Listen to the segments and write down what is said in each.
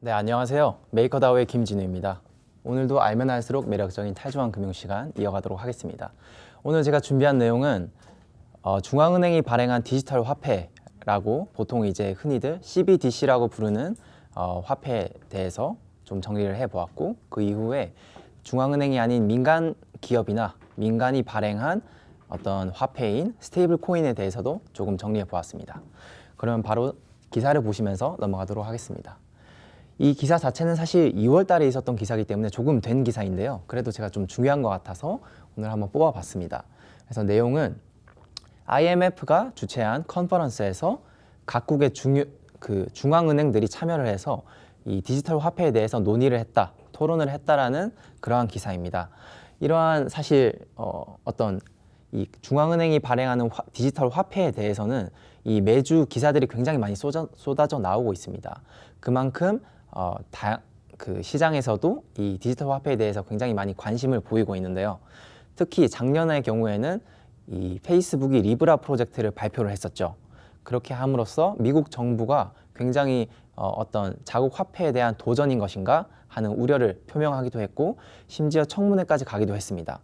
네, 안녕하세요. 메이커다오의 김진우입니다. 오늘도 알면 알수록 매력적인 탈중앙 금융 시간 이어가도록 하겠습니다. 오늘 제가 준비한 내용은 중앙은행이 발행한 디지털 화폐라고 보통 이제 흔히들 CBDC라고 부르는 화폐에 대해서 좀 정리를 해보았고, 그 이후에 중앙은행이 아닌 민간 기업이나 민간이 발행한 어떤 화폐인 스테이블 코인에 대해서도 조금 정리해 보았습니다. 그러면 바로 기사를 보시면서 넘어가도록 하겠습니다. 이 기사 자체는 사실 2월 달에 있었던 기사이기 때문에 조금 된 기사인데요. 그래도 제가 좀 중요한 것 같아서 오늘 한번 뽑아봤습니다. 그래서 내용은 IMF가 주최한 컨퍼런스에서 각국의 중앙은행들이 참여를 해서 이 디지털 화폐에 대해서 논의를 했다, 토론을 했다라는 그러한 기사입니다. 이러한 사실 어떤 이 중앙은행이 발행하는 디지털 화폐에 대해서는 이 매주 기사들이 굉장히 많이 쏟아져 나오고 있습니다. 그만큼 그 시장에서도 이 디지털 화폐에 대해서 굉장히 많이 관심을 보이고 있는데요. 특히 작년의 경우에는 이 페이스북이 리브라 프로젝트를 발표를 했었죠. 그렇게 함으로써 미국 정부가 굉장히 어떤 자국 화폐에 대한 도전인 것인가 하는 우려를 표명하기도 했고, 심지어 청문회까지 가기도 했습니다.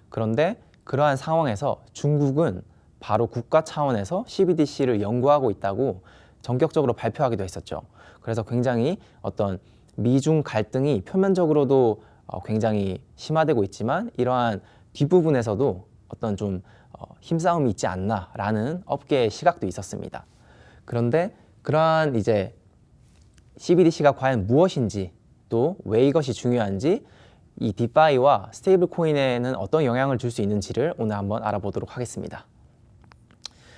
그런데 그러한 상황에서 중국은 바로 국가 차원에서 CBDC를 연구하고 있다고 전격적으로 발표하기도 했었죠. 그래서 굉장히 어떤 미중 갈등이 표면적으로도 굉장히 심화되고 있지만, 이러한 뒷부분에서도 어떤 좀 힘싸움이 있지 않나라는 업계의 시각도 있었습니다. 그런데 그러한 이제 CBDC가 과연 무엇인지, 또 왜 이것이 중요한지, 이 디파이와 스테이블 코인에는 어떤 영향을 줄 수 있는지를 오늘 한번 알아보도록 하겠습니다.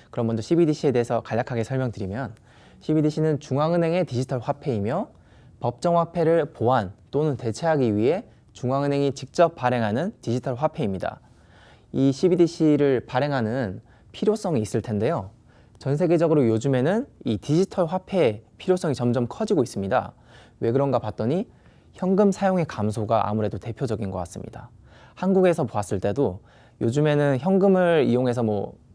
그럼 먼저 CBDC에 대해서 간략하게 설명드리면, CBDC는 중앙은행의 디지털 화폐이며 법정화폐를 보완 또는 대체하기 위해 중앙은행이 직접 발행하는 디지털 화폐입니다. 이 CBDC를 발행하는 필요성이 있을 텐데요. 전 세계적으로 요즘에는 이 디지털 화폐의 필요성이 점점 커지고 있습니다. 왜 그런가 봤더니 현금 사용의 감소가 아무래도 대표적인 것 같습니다. 한국에서 봤을 때도 요즘에는 현금을 이용해서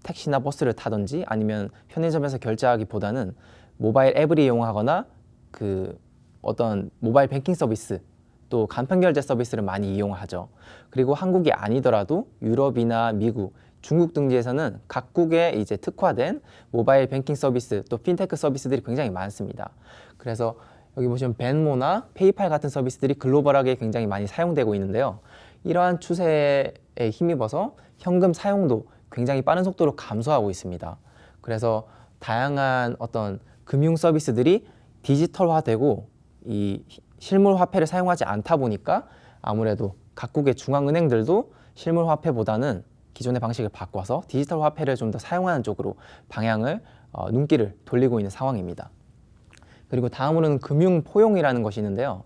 택시나 버스를 타든지 아니면 편의점에서 결제하기보다는 모바일 앱을 이용하거나 그 어떤 모바일 뱅킹 서비스, 또 간편 결제 서비스를 많이 이용하죠. 그리고 한국이 아니더라도 유럽이나 미국, 중국 등지에서는 각국의 이제 특화된 모바일 뱅킹 서비스, 또 핀테크 서비스들이 굉장히 많습니다. 그래서 여기 보시면 벤모나 페이팔 같은 서비스들이 글로벌하게 굉장히 많이 사용되고 있는데요. 이러한 추세에 힘입어서 현금 사용도 굉장히 빠른 속도로 감소하고 있습니다. 그래서 다양한 어떤 금융 서비스들이 디지털화되고 이 실물 화폐를 사용하지 않다 보니까 아무래도 각국의 중앙은행들도 실물 화폐보다는 기존의 방식을 바꿔서 디지털 화폐를 좀 더 사용하는 쪽으로 방향을 눈길을 돌리고 있는 상황입니다. 그리고 다음으로는 금융 포용이라는 것이 있는데요.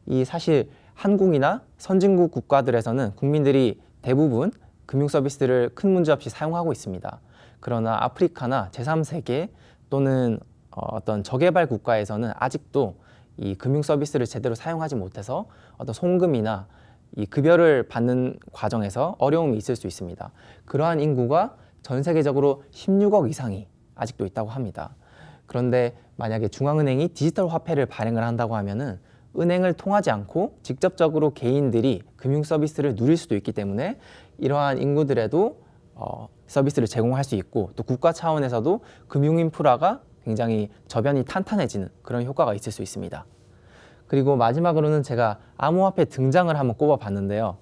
이 사실 한국이나 선진국 국가들에서는 국민들이 대부분 금융 서비스를 큰 문제 없이 사용하고 있습니다. 그러나 아프리카나 제3세계 또는 어떤 저개발 국가에서는 아직도 이 금융 서비스를 제대로 사용하지 못해서 어떤 송금이나 이 급여를 받는 과정에서 어려움이 있을 수 있습니다. 그러한 인구가 전 세계적으로 16억 이상이 아직도 있다고 합니다. 그런데 만약에 중앙은행이 디지털 화폐를 발행을 한다고 하면은 은행을 통하지 않고 직접적으로 개인들이 금융 서비스를 누릴 수도 있기 때문에 이러한 인구들에도 서비스를 제공할 수 있고, 또 국가 차원에서도 금융 인프라가 굉장히 저변이 탄탄해지는 그런 효과가 있을 수 있습니다. 그리고 마지막으로는 제가 암호화폐 등장을 한번 꼽아봤는데요.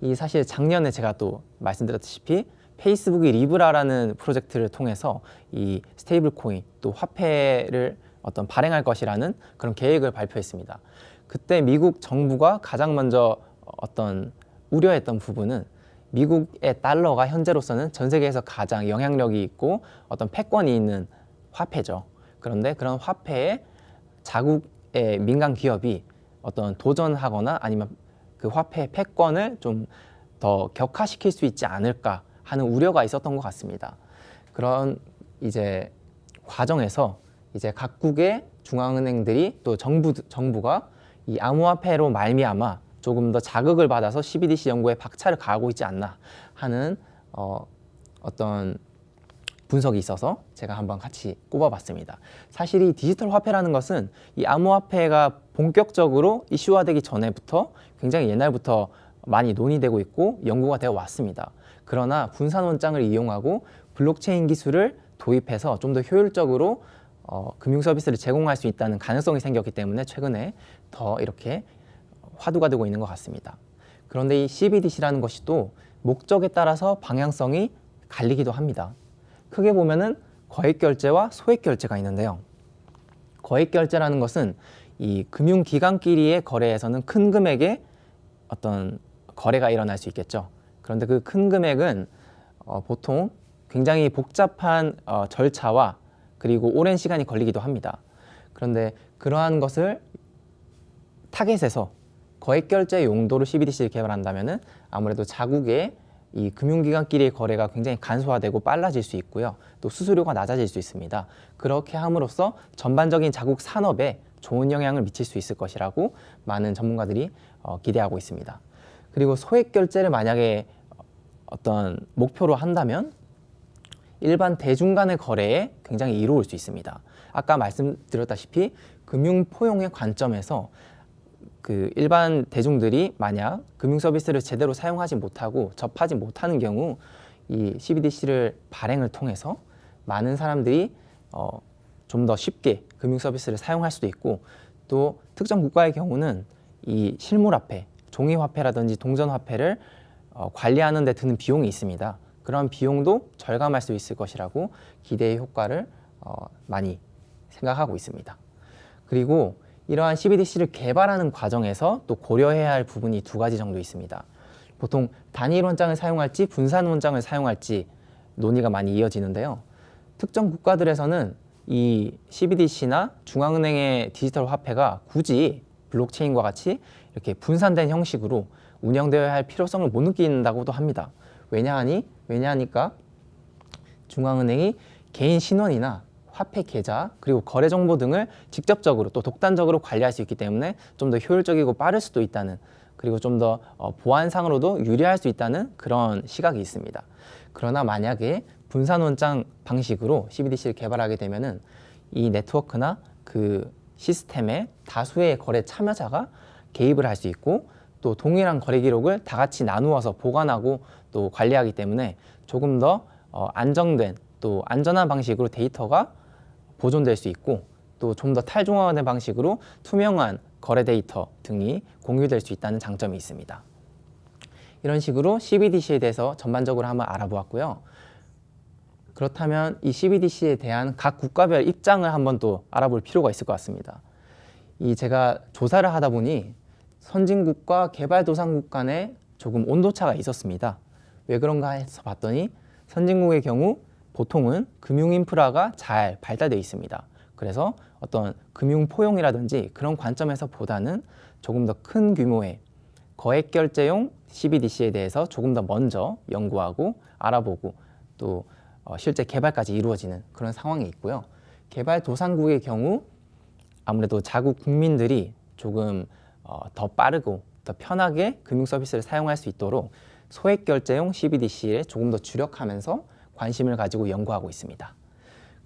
이 사실 작년에 제가 또 말씀드렸다시피 페이스북이 리브라라는 프로젝트를 통해서 이 스테이블 코인, 또 화폐를 어떤 발행할 것이라는 그런 계획을 발표했습니다. 그때 미국 정부가 가장 먼저 어떤 우려했던 부분은 미국의 달러가 현재로서는 전 세계에서 가장 영향력이 있고 어떤 패권이 있는 화폐죠. 그런데 그런 화폐에 자국의 민간 기업이 어떤 도전하거나 아니면 그 화폐 패권을 좀 더 격화시킬 수 있지 않을까 하는 우려가 있었던 것 같습니다. 그런 이제 과정에서 이제 각국의 중앙은행들이 또 정부가 이 암호화폐로 말미암아 조금 더 자극을 받아서 CBDC 연구에 박차를 가하고 있지 않나 하는 어떤 분석이 있어서 제가 한번 같이 꼽아봤습니다. 사실 이 디지털 화폐라는 것은 이 암호화폐가 본격적으로 이슈화되기 전에부터 굉장히 옛날부터 많이 논의되고 있고 연구가 되어 왔습니다. 그러나 분산원장을 이용하고 블록체인 기술을 도입해서 좀 더 효율적으로 금융 서비스를 제공할 수 있다는 가능성이 생겼기 때문에 최근에 더 이렇게 화두가 되고 있는 것 같습니다. 그런데 이 CBDC라는 것이 또 목적에 따라서 방향성이 갈리기도 합니다. 크게 보면은 거액결제와 소액결제가 있는데요. 거액결제라는 것은 이 금융기관끼리의 거래에서는 큰 금액의 어떤 거래가 일어날 수 있겠죠. 그런데 그 큰 금액은 보통 굉장히 복잡한 절차와 그리고 오랜 시간이 걸리기도 합니다. 그런데 그러한 것을 타겟에서 거액결제 용도로 CBDC를 개발한다면은 아무래도 자국의 이 금융기관끼리의 거래가 굉장히 간소화되고 빨라질 수 있고요. 또 수수료가 낮아질 수 있습니다. 그렇게 함으로써 전반적인 자국 산업에 좋은 영향을 미칠 수 있을 것이라고 많은 전문가들이 기대하고 있습니다. 그리고 소액결제를 만약에 어떤 목표로 한다면 일반 대중 간의 거래에 굉장히 이로울 수 있습니다. 아까 말씀드렸다시피 금융 포용의 관점에서 그 일반 대중들이 만약 금융 서비스를 제대로 사용하지 못하고 접하지 못하는 경우 이 CBDC를 발행을 통해서 많은 사람들이 좀 더 쉽게 금융 서비스를 사용할 수도 있고 또 특정 국가의 경우는 이 실물화폐, 종이화폐라든지 동전화폐를 관리하는 데 드는 비용이 있습니다. 그런 비용도 절감할 수 있을 것이라고 기대의 효과를 많이 생각하고 있습니다. 그리고 이러한 CBDC를 개발하는 과정에서 또 고려해야 할 부분이 두 가지 정도 있습니다. 보통 단일 원장을 사용할지 분산 원장을 사용할지 논의가 많이 이어지는데요. 특정 국가들에서는 이 CBDC나 중앙은행의 디지털 화폐가 굳이 블록체인과 같이 이렇게 분산된 형식으로 운영되어야 할 필요성을 못 느낀다고도 합니다. 왜냐하니까 중앙은행이 개인 신원이나 화폐 계좌 그리고 거래 정보 등을 직접적으로 또 독단적으로 관리할 수 있기 때문에 좀 더 효율적이고 빠를 수도 있다는 그리고 좀 더 보안상으로도 유리할 수 있다는 그런 시각이 있습니다. 그러나 만약에 분산원장 방식으로 CBDC를 개발하게 되면은 이 네트워크나 그 시스템에 다수의 거래 참여자가 개입을 할 수 있고 또 동일한 거래 기록을 다 같이 나누어서 보관하고 또 관리하기 때문에 조금 더 안정된 또 안전한 방식으로 데이터가 보존될 수 있고 또 좀 더 탈중앙화된 방식으로 투명한 거래 데이터 등이 공유될 수 있다는 장점이 있습니다. 이런 식으로 CBDC에 대해서 전반적으로 한번 알아보았고요. 그렇다면 이 CBDC에 대한 각 국가별 입장을 한번 또 알아볼 필요가 있을 것 같습니다. 제가 조사를 하다 보니 선진국과 개발도상국 간에 조금 온도차가 있었습니다. 왜 그런가 해서 봤더니 선진국의 경우 보통은 금융 인프라가 잘 발달되어 있습니다. 그래서 어떤 금융 포용이라든지 그런 관점에서 보다는 조금 더 큰 규모의 거액 결제용 CBDC에 대해서 조금 더 먼저 연구하고 알아보고 또 실제 개발까지 이루어지는 그런 상황이 있고요. 개발도상국의 경우 아무래도 자국 국민들이 조금 더 빠르고 더 편하게 금융 서비스를 사용할 수 있도록 소액 결제용 CBDC에 조금 더 주력하면서 관심을 가지고 연구하고 있습니다.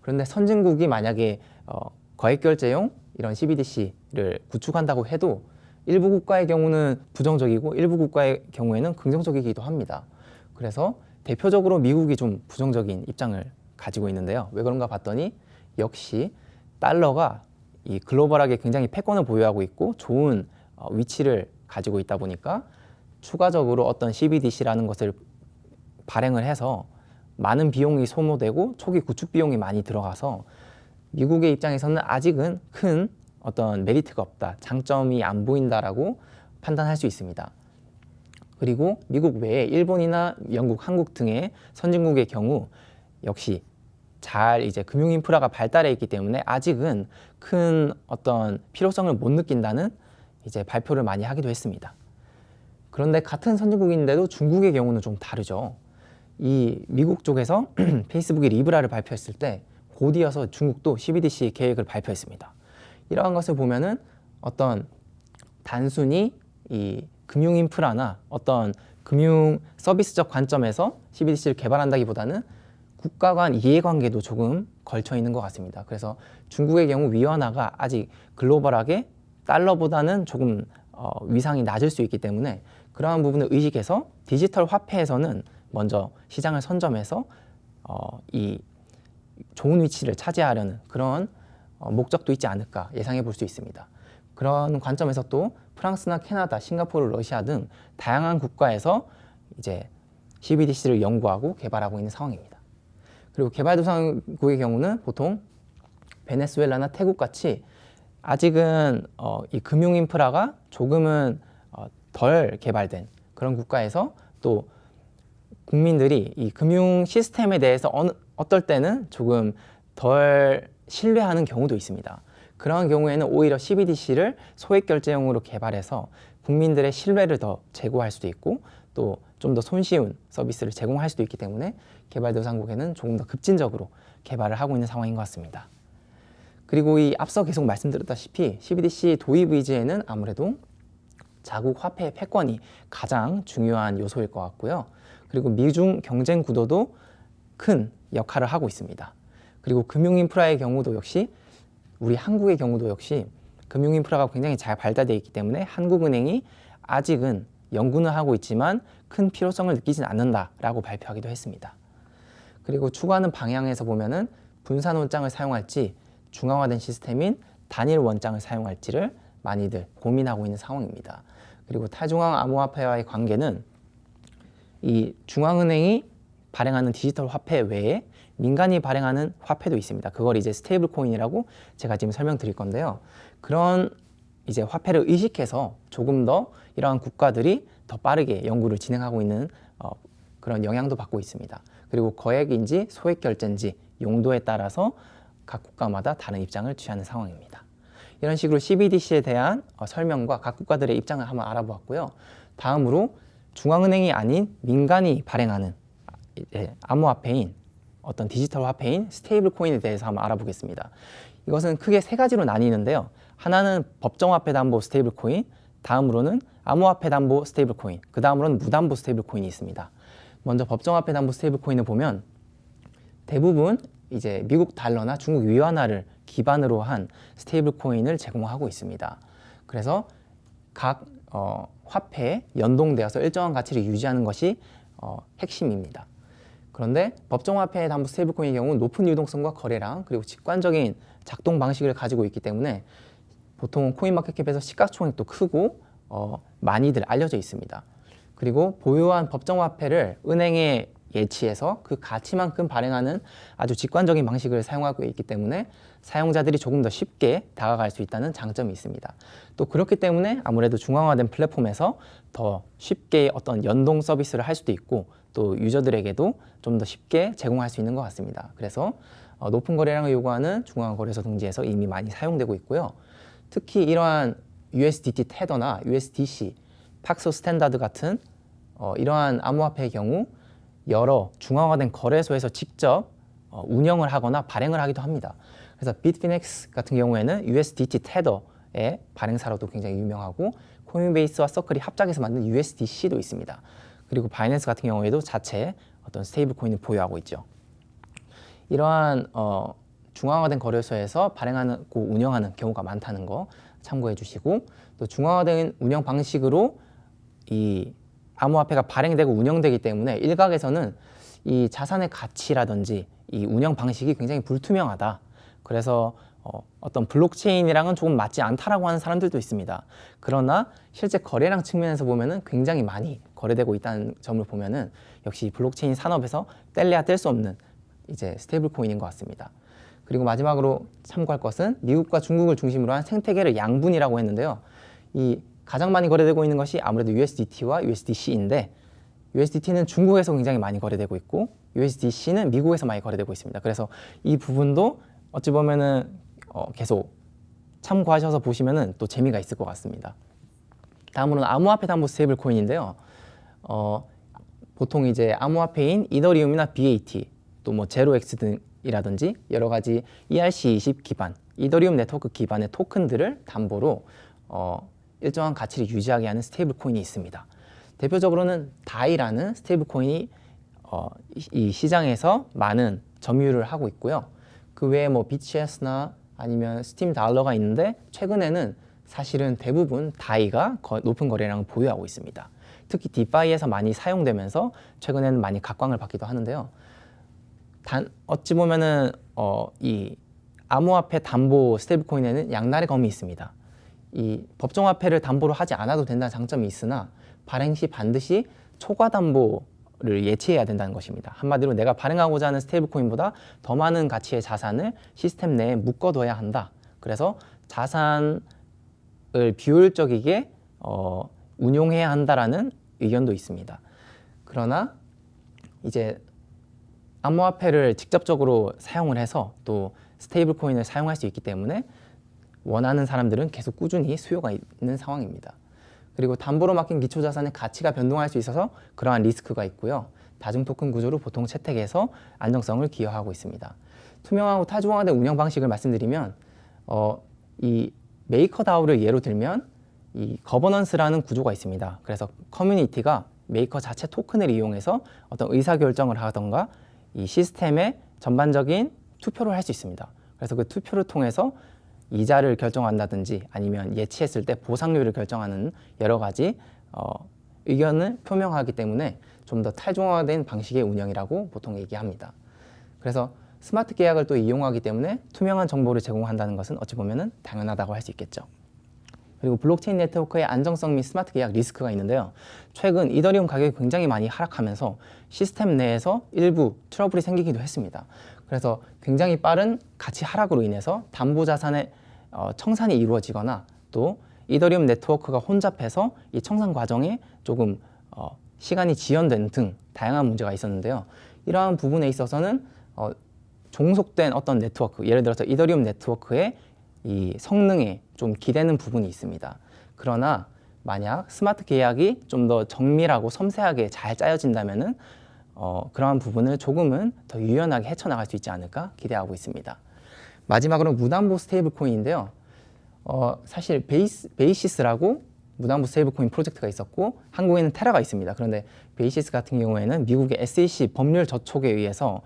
그런데 선진국이 만약에 거액 결제용 이런 CBDC를 구축한다고 해도 일부 국가의 경우는 부정적이고 일부 국가의 경우에는 긍정적이기도 합니다. 그래서 대표적으로 미국이 좀 부정적인 입장을 가지고 있는데요. 왜 그런가 봤더니 역시 달러가 이 글로벌하게 굉장히 패권을 보유하고 있고 좋은 위치를 가지고 있다 보니까 추가적으로 어떤 CBDC라는 것을 발행을 해서 많은 비용이 소모되고 초기 구축 비용이 많이 들어가서 미국의 입장에서는 아직은 큰 어떤 메리트가 없다, 장점이 안 보인다라고 판단할 수 있습니다. 그리고 미국 외에 일본이나 영국, 한국 등의 선진국의 경우 역시 잘 이제 금융 인프라가 발달해 있기 때문에 아직은 큰 어떤 필요성을 못 느낀다는 이제 발표를 많이 하기도 했습니다. 그런데 같은 선진국인데도 중국의 경우는 좀 다르죠. 이 미국 쪽에서 페이스북이 리브라를 발표했을 때 곧이어서 중국도 CBDC 계획을 발표했습니다. 이러한 것을 보면은 어떤 단순히 이 금융 인프라나 어떤 금융 서비스적 관점에서 CBDC를 개발한다기보다는 국가 간 이해관계도 조금 걸쳐 있는 것 같습니다. 그래서 중국의 경우 위안화가 아직 글로벌하게 달러보다는 조금 위상이 낮을 수 있기 때문에 그러한 부분을 의식해서 디지털 화폐에서는 먼저 시장을 선점해서 이 좋은 위치를 차지하려는 그런 목적도 있지 않을까 예상해 볼 수 있습니다. 그런 관점에서 또 프랑스나 캐나다, 싱가포르, 러시아 등 다양한 국가에서 이제 CBDC를 연구하고 개발하고 있는 상황입니다. 그리고 개발도상국의 경우는 보통 베네수엘라나 태국 같이 아직은 이 금융 인프라가 조금은 덜 개발된 그런 국가에서 또 국민들이 이 금융 시스템에 대해서 어떨 때는 조금 덜 신뢰하는 경우도 있습니다. 그런 경우에는 오히려 CBDC를 소액 결제용으로 개발해서 국민들의 신뢰를 더 제고할 수도 있고 또 좀 더 손쉬운 서비스를 제공할 수도 있기 때문에 개발도상국에는 조금 더 급진적으로 개발을 하고 있는 상황인 것 같습니다. 그리고 이 앞서 계속 말씀드렸다시피 CBDC 도입 의지에는 아무래도 자국 화폐의 패권이 가장 중요한 요소일 것 같고요. 그리고 미중 경쟁 구도도 큰 역할을 하고 있습니다. 그리고 금융 인프라의 경우도 역시 우리 한국의 경우도 역시 금융 인프라가 굉장히 잘 발달되어 있기 때문에 한국은행이 아직은 연구는 하고 있지만 큰 필요성을 느끼진 않는다라고 발표하기도 했습니다. 그리고 추구하는 방향에서 보면은 분산 원장을 사용할지 중앙화된 시스템인 단일 원장을 사용할지를 많이들 고민하고 있는 상황입니다. 그리고 탈중앙 암호화폐와의 관계는 이 중앙은행이 발행하는 디지털 화폐 외에 민간이 발행하는 화폐도 있습니다. 그걸 이제 스테이블 코인이라고 제가 지금 설명드릴 건데요. 그런 이제 화폐를 의식해서 조금 더 이러한 국가들이 더 빠르게 연구를 진행하고 있는 그런 영향도 받고 있습니다. 그리고 거액인지 소액 결제인지 용도에 따라서 각 국가마다 다른 입장을 취하는 상황입니다. 이런 식으로 CBDC에 대한 설명과 각 국가들의 입장을 한번 알아보았고요. 다음으로 중앙은행이 아닌 민간이 발행하는 암호화폐인 어떤 디지털 화폐인 스테이블 코인에 대해서 한번 알아보겠습니다. 이것은 크게 세 가지로 나뉘는데요. 하나는 법정화폐 담보 스테이블 코인, 다음으로는 암호화폐 담보 스테이블 코인, 그 다음으로는 무담보 스테이블 코인이 있습니다. 먼저 법정화폐 담보 스테이블 코인을 보면 대부분 이제 미국 달러나 중국 위안화를 기반으로 한 스테이블 코인을 제공하고 있습니다. 그래서 각 화폐에 연동되어서 일정한 가치를 유지하는 것이 핵심입니다. 그런데 법정화폐 담보 스테이블 코인의 경우는 높은 유동성과 거래량 그리고 직관적인 작동 방식을 가지고 있기 때문에 보통 코인마켓캡에서 시가총액도 크고 많이들 알려져 있습니다. 그리고 보유한 법정화폐를 은행에 예치해서 그 가치만큼 발행하는 아주 직관적인 방식을 사용하고 있기 때문에 사용자들이 조금 더 쉽게 다가갈 수 있다는 장점이 있습니다. 또 그렇기 때문에 아무래도 중앙화된 플랫폼에서 더 쉽게 어떤 연동 서비스를 할 수도 있고 또 유저들에게도 좀 더 쉽게 제공할 수 있는 것 같습니다. 그래서 높은 거래량을 요구하는 중앙화 거래소 등지에서 이미 많이 사용되고 있고요. 특히 이러한 USDT 테더나 USDC, 박스 스탠다드 같은 이러한 암호화폐의 경우 여러 중앙화된 거래소에서 직접 운영을 하거나 발행을 하기도 합니다. 그래서 비트피넥스 같은 경우에는 USDT 테더의 발행사로도 굉장히 유명하고 코인베이스와 서클이 합작해서 만든 USDC도 있습니다. 그리고 바이낸스 같은 경우에도 자체 어떤 스테이블 코인을 보유하고 있죠. 이러한 중앙화된 거래소에서 발행하고 운영하는 경우가 많다는 거 참고해 주시고 또 중앙화된 운영 방식으로 이 암호화폐가 발행되고 운영되기 때문에 일각에서는 이 자산의 가치라든지 이 운영 방식이 굉장히 불투명하다. 그래서 어떤 블록체인이랑은 조금 맞지 않다라고 하는 사람들도 있습니다. 그러나 실제 거래량 측면에서 보면은 굉장히 많이 거래되고 있다는 점을 보면은 역시 블록체인 산업에서 뗄래야 뗄 수 없는 이제 스테이블 코인인 것 같습니다. 그리고 마지막으로 참고할 것은 미국과 중국을 중심으로 한 생태계를 양분이라고 했는데요. 이 가장 많이 거래되고 있는 것이 아무래도 USDT와 USDC인데 USDT는 중국에서 굉장히 많이 거래되고 있고 USDC는 미국에서 많이 거래되고 있습니다. 그래서 이 부분도 어찌 보면은 계속 참고하셔서 보시면은 또 재미가 있을 것 같습니다. 다음으로는 암호화폐 담보 스테이블 코인인데요. 보통 이제 암호화폐인 이더리움이나 BAT 또 뭐 제로엑스 등이라든지 여러 가지 ERC20 기반, 이더리움 네트워크 기반의 토큰들을 담보로 일정한 가치를 유지하게 하는 스테이블 코인이 있습니다. 대표적으로는 다이라는 스테이블 코인이 이 시장에서 많은 점유를 하고 있고요. 그 외에 뭐 BTS나 아니면 스팀 달러가 있는데 최근에는 사실은 대부분 다이가 높은 거래량을 보유하고 있습니다. 특히 디파이에서 많이 사용되면서 최근에는 많이 각광을 받기도 하는데요. 어찌 보면은 이 암호화폐 담보 스테이블코인에는 양날의 검이 있습니다. 이 법정화폐를 담보로 하지 않아도 된다는 장점이 있으나 발행 시 반드시 초과 담보를 예치해야 된다는 것입니다. 한마디로 내가 발행하고자 하는 스테이블코인보다 더 많은 가치의 자산을 시스템 내에 묶어둬야 한다. 그래서 자산을 비효율적이게 운용해야 한다라는 의견도 있습니다. 그러나 이제 암호화폐를 직접적으로 사용을 해서 또 스테이블 코인을 사용할 수 있기 때문에 원하는 사람들은 계속 꾸준히 수요가 있는 상황입니다. 그리고 담보로 맡긴 기초자산의 가치가 변동할 수 있어서 그러한 리스크가 있고요. 다중 토큰 구조로 보통 채택해서 안정성을 기여하고 있습니다. 투명하고 타주화된 운영 방식을 말씀드리면 이 메이커다오를 예로 들면 이 거버넌스라는 구조가 있습니다. 그래서 커뮤니티가 메이커 자체 토큰을 이용해서 어떤 의사결정을 하던가 이 시스템의 전반적인 투표를 할 수 있습니다. 그래서 그 투표를 통해서 이자를 결정한다든지 아니면 예치했을 때 보상률을 결정하는 여러 가지 의견을 표명하기 때문에 좀 더 탈중화된 방식의 운영이라고 보통 얘기합니다. 그래서 스마트 계약을 또 이용하기 때문에 투명한 정보를 제공한다는 것은 어찌 보면 당연하다고 할 수 있겠죠. 그리고 블록체인 네트워크의 안정성 및 스마트 계약 리스크가 있는데요. 최근 이더리움 가격이 굉장히 많이 하락하면서 시스템 내에서 일부 트러블이 생기기도 했습니다. 그래서 굉장히 빠른 가치 하락으로 인해서 담보 자산의 청산이 이루어지거나 또 이더리움 네트워크가 혼잡해서 이 청산 과정에 조금 시간이 지연된 등 다양한 문제가 있었는데요. 이러한 부분에 있어서는 종속된 어떤 네트워크, 예를 들어서 이더리움 네트워크의 이 성능에 좀 기대는 부분이 있습니다. 그러나 만약 스마트 계약이 좀 더 정밀하고 섬세하게 잘 짜여진다면은 그러한 부분을 조금은 더 유연하게 헤쳐나갈 수 있지 않을까 기대하고 있습니다. 마지막으로 무담보 스테이블 코인인데요. 사실 베이시스라고 무담보 스테이블 코인 프로젝트가 있었고 한국에는 테라가 있습니다. 그런데 베이시스 같은 경우에는 미국의 SEC 법률 저촉에 의해서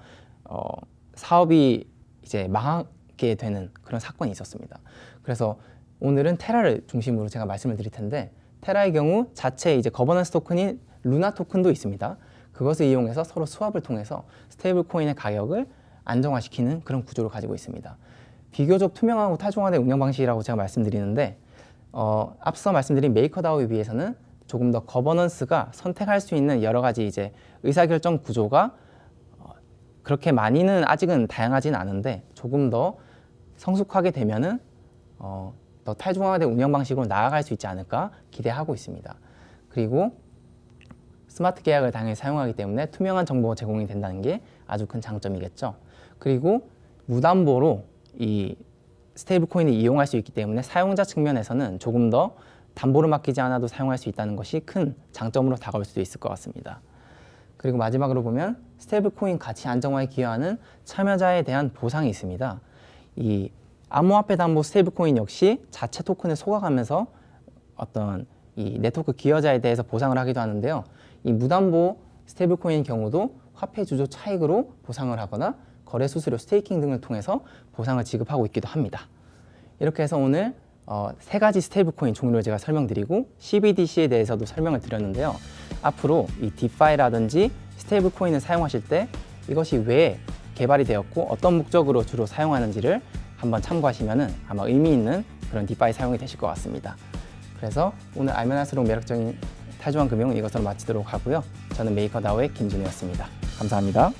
사업이 이제 망하게 되는 그런 사건이 있었습니다. 그래서 오늘은 테라를 중심으로 제가 말씀을 드릴 텐데 테라의 경우 자체 이제 거버넌스 토큰인 루나 토큰도 있습니다. 그것을 이용해서 서로 스왑을 통해서 스테이블 코인의 가격을 안정화시키는 그런 구조를 가지고 있습니다. 비교적 투명하고 타중화된 운영 방식이라고 제가 말씀드리는데 앞서 말씀드린 메이커다오에 비해서는 조금 더 거버넌스가 선택할 수 있는 여러 가지 이제 의사결정 구조가 그렇게 많이는 아직은 다양하진 않은데 조금 더 성숙하게 되면은 더 탈중화된 운영 방식으로 나아갈 수 있지 않을까 기대하고 있습니다. 그리고 스마트 계약을 당연히 사용하기 때문에 투명한 정보가 제공이 된다는 게 아주 큰 장점이겠죠. 그리고 무담보로 이 스테이블 코인을 이용할 수 있기 때문에 사용자 측면에서는 조금 더 담보를 맡기지 않아도 사용할 수 있다는 것이 큰 장점으로 다가올 수도 있을 것 같습니다. 그리고 마지막으로 보면 스테이블 코인 가치 안정화에 기여하는 참여자에 대한 보상이 있습니다. 이 암호화폐 담보 스테이블 코인 역시 자체 토큰을 속아가면서 어떤 이 네트워크 기여자에 대해서 보상을 하기도 하는데요. 이 무담보 스테이블 코인의 경우도 화폐 주조 차익으로 보상을 하거나 거래 수수료, 스테이킹 등을 통해서 보상을 지급하고 있기도 합니다. 이렇게 해서 오늘 세 가지 스테이블 코인 종류를 제가 설명드리고 CBDC에 대해서도 설명을 드렸는데요. 앞으로 이 디파이라든지 스테이블 코인을 사용하실 때 이것이 왜 개발이 되었고 어떤 목적으로 주로 사용하는지를 한번 참고하시면 아마 의미 있는 그런 디파이 사용이 되실 것 같습니다. 그래서 오늘 알면 할수록 매력적인 탈중앙 금융은 이것으로 마치도록 하고요. 저는 메이커다오의 김준우였습니다. 감사합니다.